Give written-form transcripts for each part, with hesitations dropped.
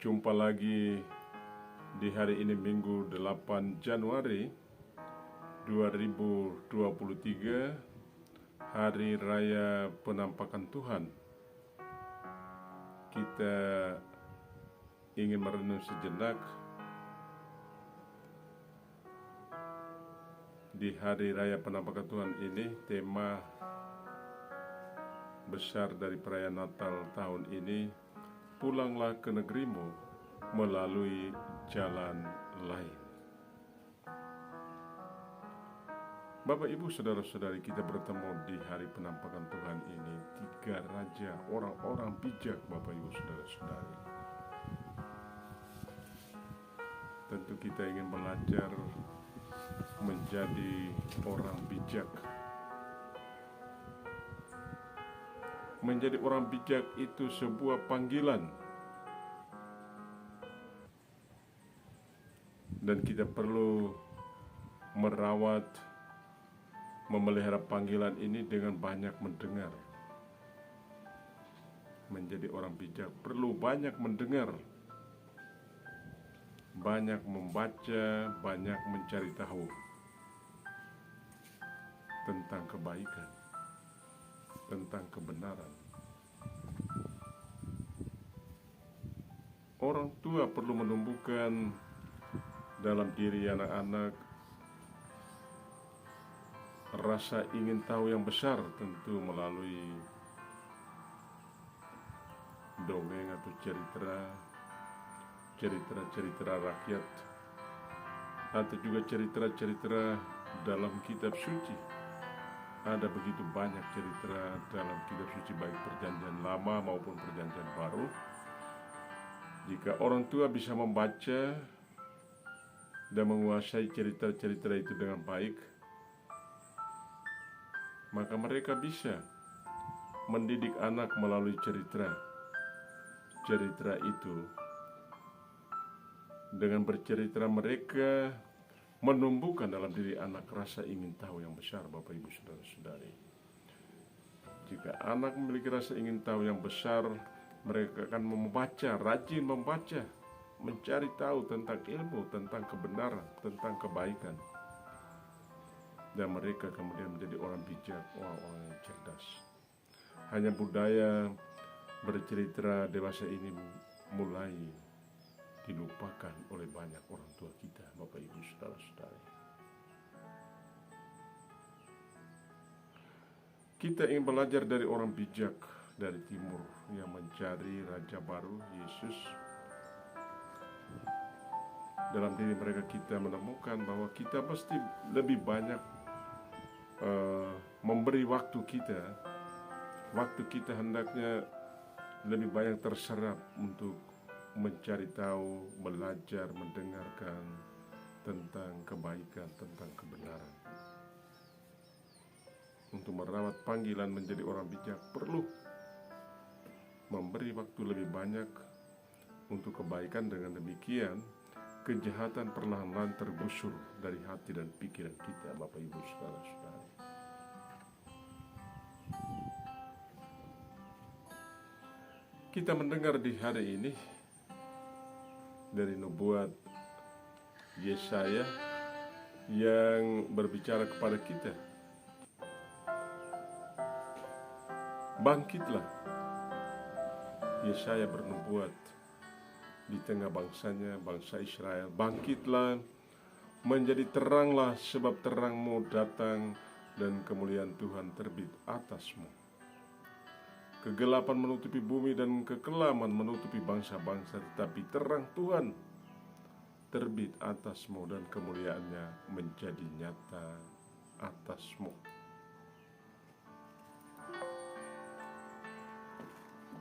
Jumpa lagi di hari ini Minggu 8 Januari 2023, Hari Raya Penampakan Tuhan. Kita ingin merenung sejenak di Hari Raya Penampakan Tuhan ini. Tema besar dari perayaan Natal tahun ini, pulanglah ke negerimu melalui jalan lain. Bapak, Ibu, saudara-saudari, kita bertemu di hari penampakan Tuhan ini. Tiga raja, orang-orang bijak, Bapak, Ibu, saudara-saudari. Tentu kita ingin belajar menjadi orang bijak. Menjadi orang bijak itu sebuah panggilan, dan kita perlu merawat, memelihara panggilan ini dengan banyak mendengar. Menjadi orang bijak perlu banyak mendengar, banyak membaca, banyak mencari tahu tentang kebaikan, tentang kebenaran. Orang tua perlu menumbuhkan dalam diri anak-anak rasa ingin tahu yang besar, tentu melalui dongeng atau cerita rakyat, atau juga cerita dalam kitab suci. Ada begitu banyak cerita dalam kitab suci, baik perjanjian lama maupun perjanjian baru. Jika orang tua bisa membaca dan menguasai cerita-cerita itu dengan baik, maka mereka bisa mendidik anak melalui cerita itu. Dengan bercerita, mereka menumbuhkan dalam diri anak rasa ingin tahu yang besar, Bapak, Ibu, saudara-saudari. Jika anak memiliki rasa ingin tahu yang besar, mereka akan membaca, rajin membaca, mencari tahu tentang ilmu, tentang kebenaran, tentang kebaikan. Dan mereka kemudian menjadi orang bijak, orang-orang yang cerdas. Hanya budaya bercerita dewasa ini mulai dilupakan oleh banyak orang tua kita, Bapak, Ibu, saudara-saudari. Kita ingin belajar dari orang bijak dari timur yang mencari raja baru, Yesus. Dalam diri mereka kita menemukan bahwa kita mesti lebih banyak memberi waktu kita. Waktu kita hendaknya lebih banyak terserap untuk mencari tahu, belajar, mendengarkan tentang kebaikan, tentang kebenaran. Untuk merawat panggilan menjadi orang bijak perlu memberi waktu lebih banyak untuk kebaikan. Dengan demikian, kejahatan perlahan-lahan tergusur dari hati dan pikiran kita, Bapak, Ibu, saudara-saudari. Kita mendengar di hari ini dari nubuat Yesaya yang berbicara kepada kita, bangkitlah. Yesaya bernubuat di tengah bangsanya, bangsa Israel. Bangkitlah, menjadi teranglah, sebab terangmu datang dan kemuliaan Tuhan terbit atasmu. Kegelapan menutupi bumi dan kekelaman menutupi bangsa-bangsa, tetapi terang Tuhan terbit atasmu dan kemuliaannya menjadi nyata atasmu.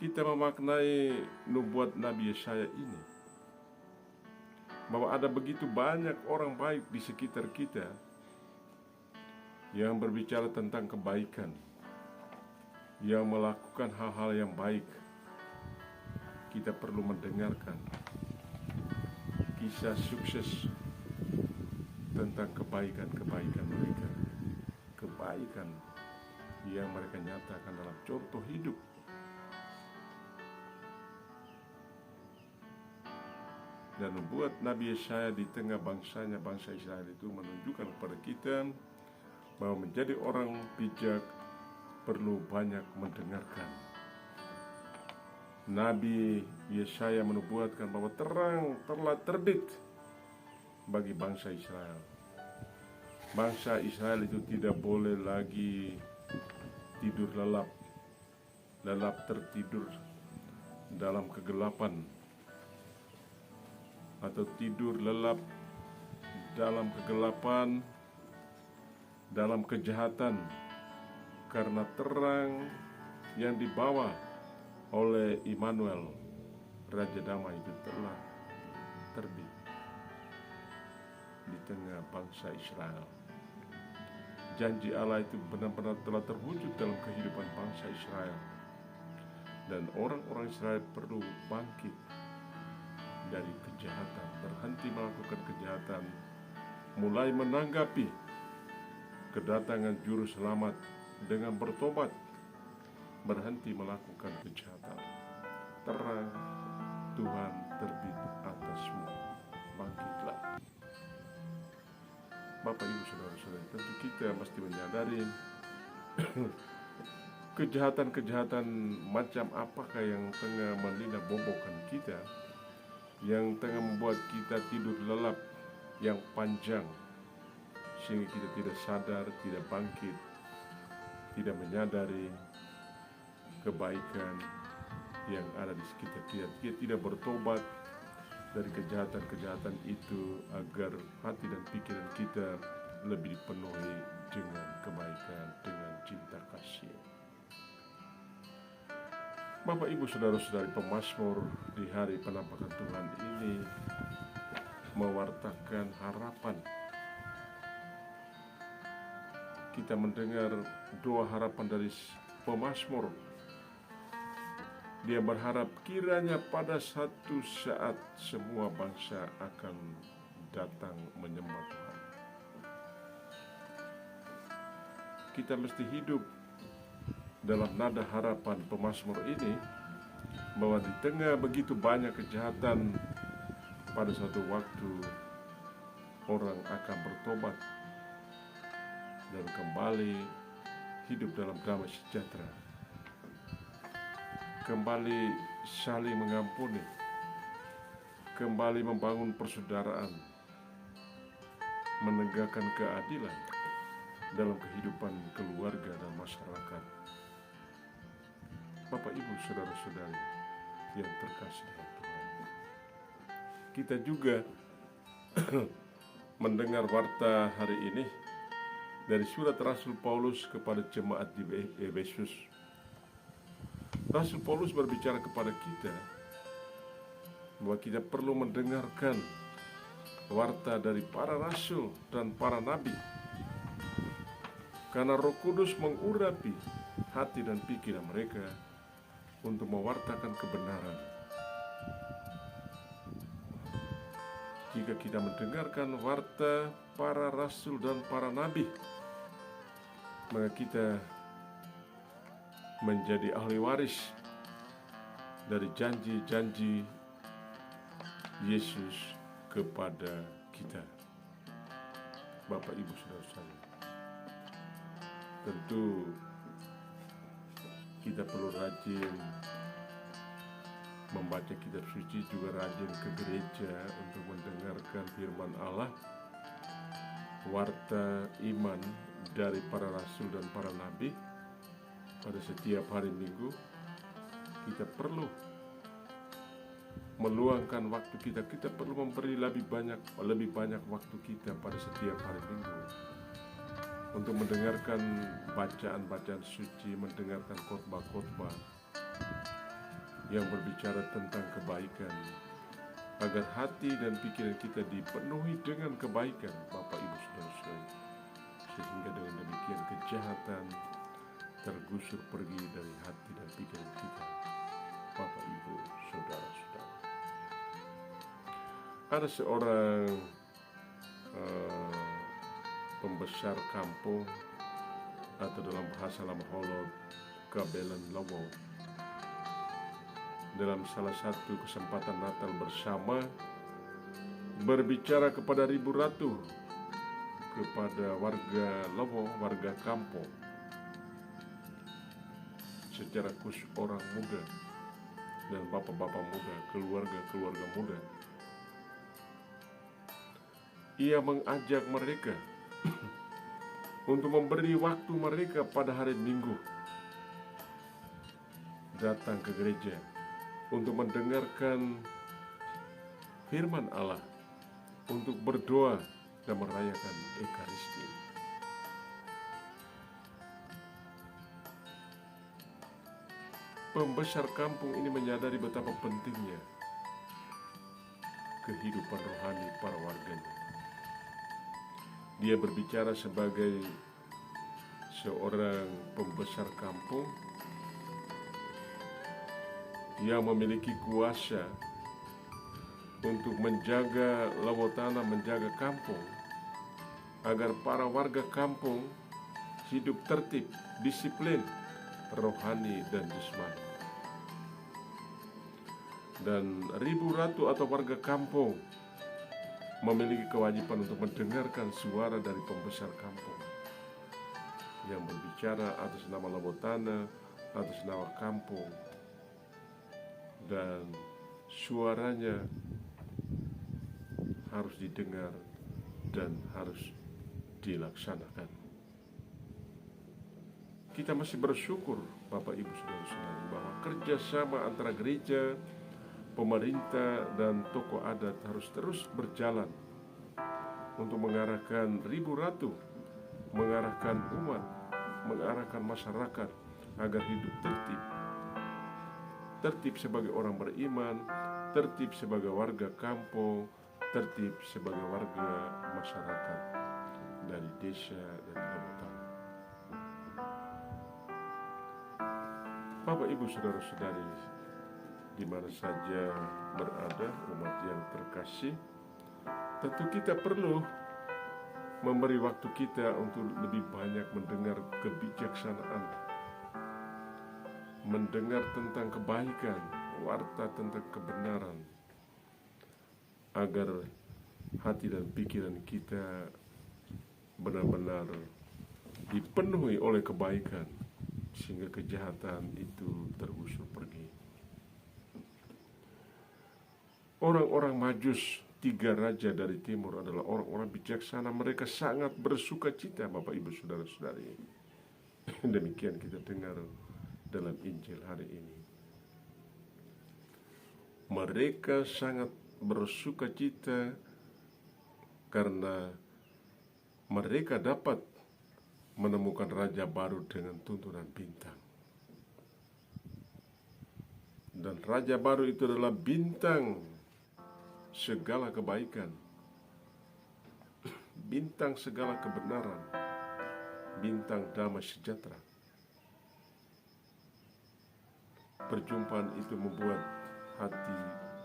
Kita memaknai nubuat Nabi Yesaya ini, bahwa ada begitu banyak orang baik di sekitar kita yang berbicara tentang kebaikan, yang melakukan hal-hal yang baik. Kita perlu mendengarkan kisah sukses tentang kebaikan mereka, kebaikan yang mereka nyatakan dalam contoh hidup. dan membuat Nabi Yesaya di tengah bangsanya, bangsa Israel itu, menunjukkan kepada kita bahwa menjadi orang bijak perlu banyak mendengarkan. Nabi Yesaya menubuatkan bahwa terang telah terbit bagi bangsa Israel. Bangsa Israel itu tidak boleh lagi tidur lelap tertidur dalam kegelapan, atau tidur lelap dalam kegelapan, dalam kejahatan, karena terang yang dibawa oleh Immanuel, Raja Damai, itu telah terbit di tengah bangsa Israel. Janji Allah itu benar-benar telah terwujud dalam kehidupan bangsa Israel, dan orang-orang Israel perlu bangkit dari kejahatan, berhenti melakukan kejahatan, mulai menanggapi kedatangan juru selamat dengan bertobat, berhenti melakukan kejahatan. Terang Tuhan terbit atasmu, bangkitlah. Bapak, Ibu, Saudara-saudara, tentu kita mesti menyadari kejahatan-kejahatan macam apakah yang tengah melina bobokan kita, yang tengah membuat kita tidur lelap yang panjang, sehingga kita tidak sadar, tidak bangkit, tidak menyadari kebaikan yang ada di sekitar kita. Kita tidak bertobat dari kejahatan-kejahatan itu agar hati dan pikiran kita lebih dipenuhi dengan kebaikan, dengan cinta kasih. Bapak, Ibu, Saudara-saudari, pemazmur di hari penampakan Tuhan ini mewartakan harapan. Kita mendengar doa harapan dari pemazmur. Dia berharap kiranya pada satu saat semua bangsa akan datang menyembah Tuhan. Kita mesti hidup dalam nada harapan pemazmur ini, bahwa di tengah begitu banyak kejahatan, pada suatu waktu orang akan bertobat dan kembali hidup dalam damai sejahtera, kembali saling mengampuni, kembali membangun persaudaraan, menegakkan keadilan dalam kehidupan keluarga dan masyarakat. Bapak, Ibu, Saudara-saudari yang terkasih dalam Tuhan, kita juga mendengar warta hari ini dari surat Rasul Paulus kepada jemaat di Efesus. Rasul Paulus berbicara kepada kita bahwa kita perlu mendengarkan warta dari para rasul dan para nabi, karena Roh Kudus mengurapi hati dan pikiran mereka untuk mewartakan kebenaran. Jika kita mendengarkan warta para rasul dan para nabi, maka kita menjadi ahli waris dari janji-janji Yesus kepada kita. Bapak, Ibu, Saudara-saudara, tentu kita perlu rajin membaca kitab suci, juga rajin ke gereja untuk mendengarkan firman Allah, warta iman dari para rasul dan para nabi. Pada setiap hari Minggu kita perlu meluangkan waktu kita. Kita perlu memberi lebih banyak waktu kita pada setiap hari Minggu untuk mendengarkan bacaan-bacaan suci, mendengarkan khotbah-khotbah yang berbicara tentang kebaikan, agar hati dan pikiran kita dipenuhi dengan kebaikan, Bapak, Ibu, Saudara-saudari, sehingga dengan demikian kejahatan tergusur pergi dari hati dan pikiran kita, Bapak, Ibu, Saudara-saudara. Ada seorang pembesar kampung, atau dalam bahasa lama Holod, Kabelan Lowo, dalam salah satu kesempatan Natal bersama berbicara kepada ribu ratu, kepada warga Lobo, warga kampung, secara khusus orang muda dan bapak-bapak muda, keluarga-keluarga muda. Ia mengajak mereka untuk memberi waktu mereka pada hari Minggu datang ke gereja untuk mendengarkan firman Allah, untuk berdoa dan merayakan Ekaristi. Pembesar kampung ini menyadari betapa pentingnya kehidupan rohani para warganya. Dia berbicara sebagai seorang pembesar kampung yang memiliki kuasa untuk menjaga lawatana, menjaga kampung, agar para warga kampung hidup tertib, disiplin, rohani dan jasmani. Dan ribu ratu atau warga kampung memiliki kewajiban untuk mendengarkan suara dari pembesar kampung yang berbicara atas nama lawatana, atas nama kampung, dan suaranya harus didengar dan harus dilaksanakan. Kita masih bersyukur Bapak Ibu Saudara-saudari bahwa kerjasama antara gereja, pemerintah dan tokoh adat harus terus berjalan untuk mengarahkan ribu ratu, mengarahkan umat, mengarahkan masyarakat agar hidup tertib. Tertib sebagai orang beriman, tertib sebagai warga kampung, tertib sebagai warga masyarakat dari desa dan kabupaten. Bapak Ibu Saudara-saudari, di mana saja berada umat yang terkasih, tentu kita perlu memberi waktu kita untuk lebih banyak mendengar kebijaksanaan, mendengar tentang kebaikan, warta tentang kebenaran, agar hati dan pikiran kita benar-benar dipenuhi oleh kebaikan, sehingga kejahatan itu terusir pergi. Orang-orang Majus, 3 raja dari timur, adalah orang-orang bijaksana. Mereka sangat bersuka cita, Bapak Ibu Saudara-saudari. Demikian kita dengar dalam Injil hari ini. Mereka sangat bersuka cita karena mereka dapat menemukan raja baru dengan tuntunan bintang. Dan raja baru itu adalah bintang segala kebaikan, bintang segala kebenaran, bintang damai sejahtera. Perjumpaan itu membuat hati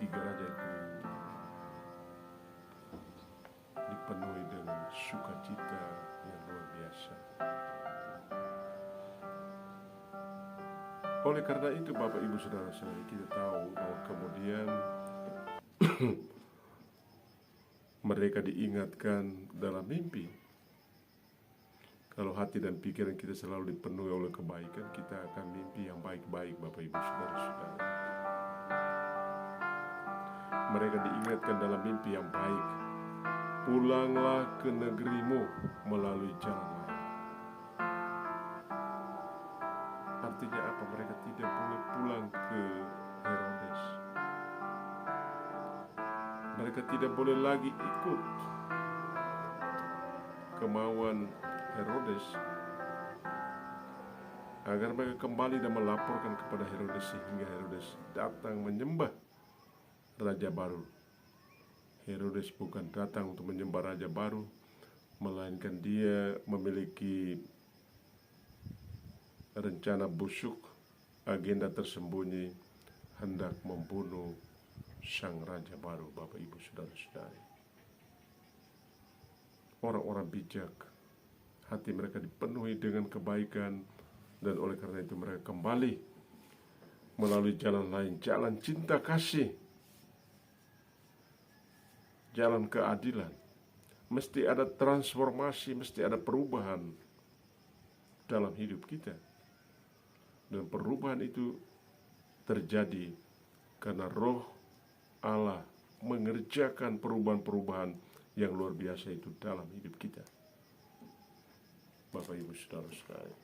3 raja itu dipenuhi dengan sukacita yang luar biasa. Oleh karena itu Bapak Ibu Saudara-saudari, kita tahu bahwa kemudian mereka diingatkan dalam mimpi. Kalau hati dan pikiran kita selalu dipenuhi oleh kebaikan, kita akan mimpi yang baik-baik, Bapak Ibu Saudara-saudara. Mereka diingatkan dalam mimpi yang baik. Pulanglah ke negerimu melalui jalan lain. Artinya apa? Mereka tidak boleh pulang ke Herodes. Mereka tidak boleh lagi ikut kemauan Herodes, agar mereka kembali dan melaporkan kepada Herodes, sehingga Herodes datang menyembah raja baru. Herodes bukan datang untuk menyembah raja baru, melainkan dia memiliki rencana busuk, agenda tersembunyi, hendak membunuh sang raja baru, Bapak Ibu Saudara-saudari. Orang-orang bijak, hati mereka dipenuhi dengan kebaikan, dan oleh karena itu mereka kembali melalui jalan lain, jalan cinta kasih, jalan keadilan. Mesti ada transformasi, mesti ada perubahan dalam hidup kita. Dan perubahan itu terjadi karena Roh Allah mengerjakan perubahan-perubahan yang luar biasa itu dalam hidup kita. Bapak Ibu Saudara sekalian,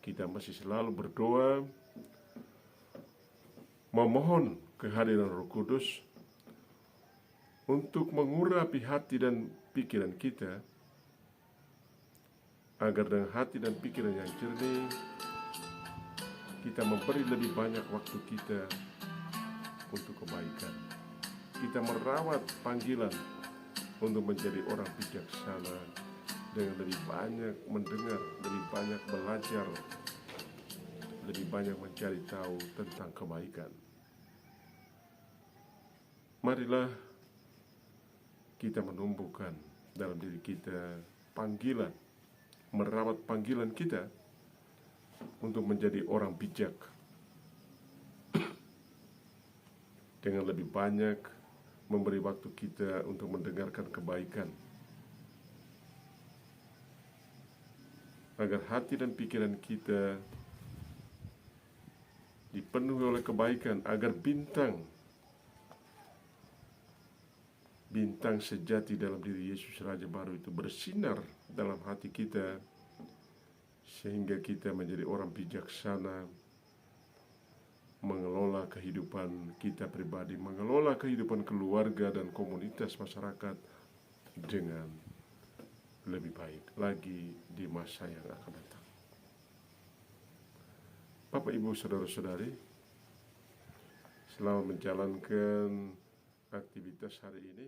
kita masih selalu berdoa, memohon kehadiran Roh Kudus untuk mengurapi hati dan pikiran kita, agar dengan hati dan pikiran yang jernih kita memberi lebih banyak waktu kita untuk kebaikan. Kita merawat panggilan untuk menjadi orang bijaksana dengan lebih banyak mendengar, lebih banyak belajar, lebih banyak mencari tahu tentang kebaikan. Marilah kita menumbuhkan dalam diri kita panggilan, merawat panggilan kita untuk menjadi orang bijak, dengan lebih banyak memberi waktu kita untuk mendengarkan kebaikan, agar hati dan pikiran kita dipenuhi oleh kebaikan, agar bintang sejati dalam diri Yesus Raja Baru itu bersinar dalam hati kita, sehingga kita menjadi orang bijaksana, mengelola kehidupan kita pribadi, mengelola kehidupan keluarga dan komunitas masyarakat dengan lebih baik lagi di masa yang akan datang. Bapak, Ibu, Saudara-saudari, selama menjalankan aktivitas hari ini,